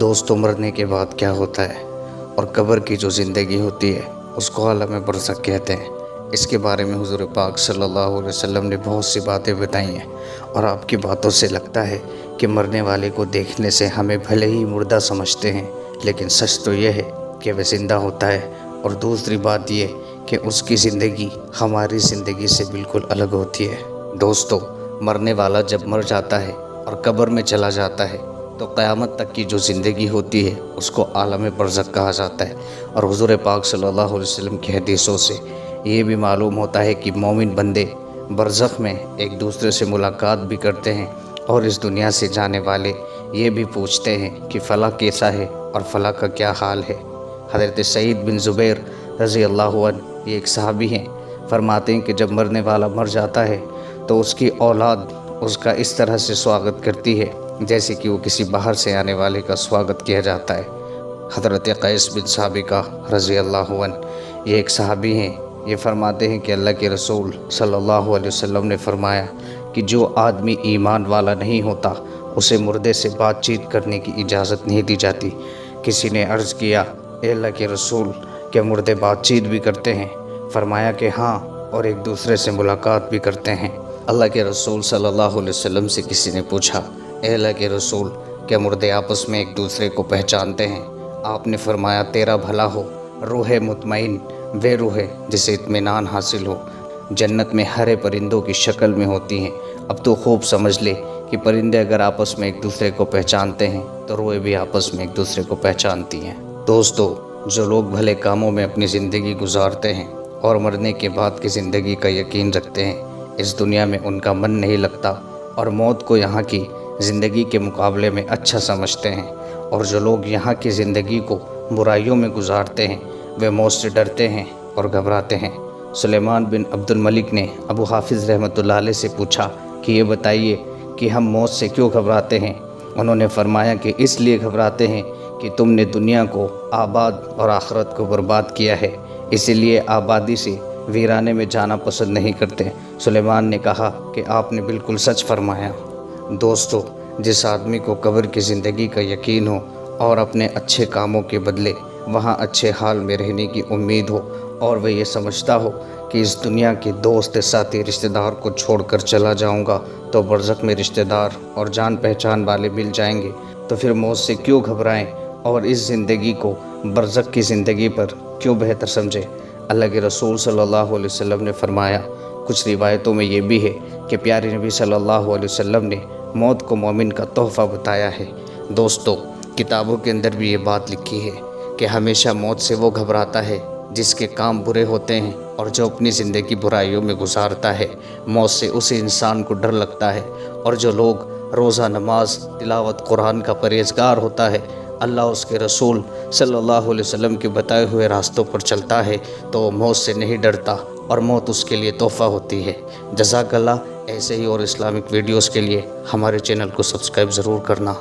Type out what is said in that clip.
دوستوں، مرنے کے بعد کیا ہوتا ہے اور قبر کی جو زندگی ہوتی ہے اس کو عالم برزخ کہتے ہیں۔ اس کے بارے میں حضور پاک صلی اللہ علیہ وسلم نے بہت سی باتیں بتائی ہیں، اور آپ کی باتوں سے لگتا ہے کہ مرنے والے کو دیکھنے سے ہمیں بھلے ہی مردہ سمجھتے ہیں، لیکن سچ تو یہ ہے کہ وہ زندہ ہوتا ہے۔ اور دوسری بات یہ کہ اس کی زندگی ہماری زندگی سے بالکل الگ ہوتی ہے۔ دوستو، مرنے والا جب مر جاتا ہے اور قبر میں چلا جاتا ہے تو قیامت تک کی جو زندگی ہوتی ہے اس کو عالم برزخ کہا جاتا ہے۔ اور حضور پاک صلی اللہ علیہ وسلم کی حدیثوں سے یہ بھی معلوم ہوتا ہے کہ مومن بندے برزخ میں ایک دوسرے سے ملاقات بھی کرتے ہیں، اور اس دنیا سے جانے والے یہ بھی پوچھتے ہیں کہ فلاں کیسا ہے اور فلاں کا کیا حال ہے۔ حضرت سعید بن جبیر رضی اللہ عنہ، یہ ایک صحابی ہیں، فرماتے ہیں کہ جب مرنے والا مر جاتا ہے تو اس کی اولاد اس کا اس طرح سے سواگت کرتی ہے جیسے کہ وہ کسی باہر سے آنے والے کا سواگت کیا جاتا ہے۔ حضرت قیس بن ثابت رضی اللہ عنہ، یہ ایک صحابی ہیں، یہ فرماتے ہیں کہ اللہ کے رسول صلی اللہ علیہ وسلم نے فرمایا کہ جو آدمی ایمان والا نہیں ہوتا اسے مردے سے بات چیت کرنے کی اجازت نہیں دی جاتی۔ کسی نے عرض کیا، اے اللہ کے رسول، کیا مردے بات چیت بھی کرتے ہیں؟ فرمایا کہ ہاں، اور ایک دوسرے سے ملاقات بھی کرتے ہیں۔ اللہ کے رسول صلی اللہ علیہ وسلم سے کسی نے پوچھا، اے اللہ کے رسول، کیا مردے آپس میں ایک دوسرے کو پہچانتے ہیں؟ آپ نے فرمایا، تیرا بھلا ہو، روح مطمئن وہ روح ہے جسے اطمینان حاصل ہو، جنت میں ہرے پرندوں کی شکل میں ہوتی ہیں۔ اب تو خوب سمجھ لے کہ پرندے اگر آپس میں ایک دوسرے کو پہچانتے ہیں تو روحیں بھی آپس میں ایک دوسرے کو پہچانتی ہیں۔ دوستو، جو لوگ بھلے کاموں میں اپنی زندگی گزارتے ہیں اور مرنے کے بعد کی زندگی کا یقین رکھتے ہیں، اس دنیا میں ان کا من نہیں لگتا اور موت کو یہاں کی زندگی کے مقابلے میں اچھا سمجھتے ہیں۔ اور جو لوگ یہاں کی زندگی کو برائیوں میں گزارتے ہیں وہ موت سے ڈرتے ہیں اور گھبراتے ہیں۔ سلیمان بن عبد الملک نے ابو حافظ رحمۃ اللہ علیہ سے پوچھا کہ یہ بتائیے کہ ہم موت سے کیوں گھبراتے ہیں؟ انہوں نے فرمایا کہ اس لیے گھبراتے ہیں کہ تم نے دنیا کو آباد اور آخرت کو برباد کیا ہے، اسی لیے آبادی سے ویرانے میں جانا پسند نہیں کرتے۔ سلیمان نے کہا کہ آپ نے بالکل سچ فرمایا۔ دوستو، جس آدمی کو قبر کی زندگی کا یقین ہو اور اپنے اچھے کاموں کے بدلے وہاں اچھے حال میں رہنے کی امید ہو، اور وہ یہ سمجھتا ہو کہ اس دنیا کے دوست ساتھی رشتہ دار کو چھوڑ کر چلا جاؤں گا تو برزخ میں رشتہ دار اور جان پہچان والے مل جائیں گے، تو پھر موت سے کیوں گھبرائیں اور اس زندگی کو برزخ کی زندگی پر کیوں بہتر سمجھے؟ اللہ کے رسول صلی اللہ علیہ وسلم نے فرمایا، کچھ روایتوں میں یہ بھی ہے کہ پیارے نبی صلی اللہ علیہ وسلم نے موت کو مومن کا تحفہ بتایا ہے۔ دوستو، کتابوں کے اندر بھی یہ بات لکھی ہے کہ ہمیشہ موت سے وہ گھبراتا ہے جس کے کام برے ہوتے ہیں، اور جو اپنی زندگی برائیوں میں گزارتا ہے موت سے اسے انسان کو ڈر لگتا ہے۔ اور جو لوگ روزہ نماز تلاوت قرآن کا پرہیزگار ہوتا ہے، اللہ اس کے رسول صلی اللہ علیہ وسلم کے بتائے ہوئے راستوں پر چلتا ہے، تو وہ موت سے نہیں ڈرتا اور موت اس کے لیے تحفہ ہوتی ہے۔ جزاک اللہ۔ ایسے ہی اور اسلامک ویڈیوز کے لیے ہمارے چینل کو سبسکرائب ضرور کرنا۔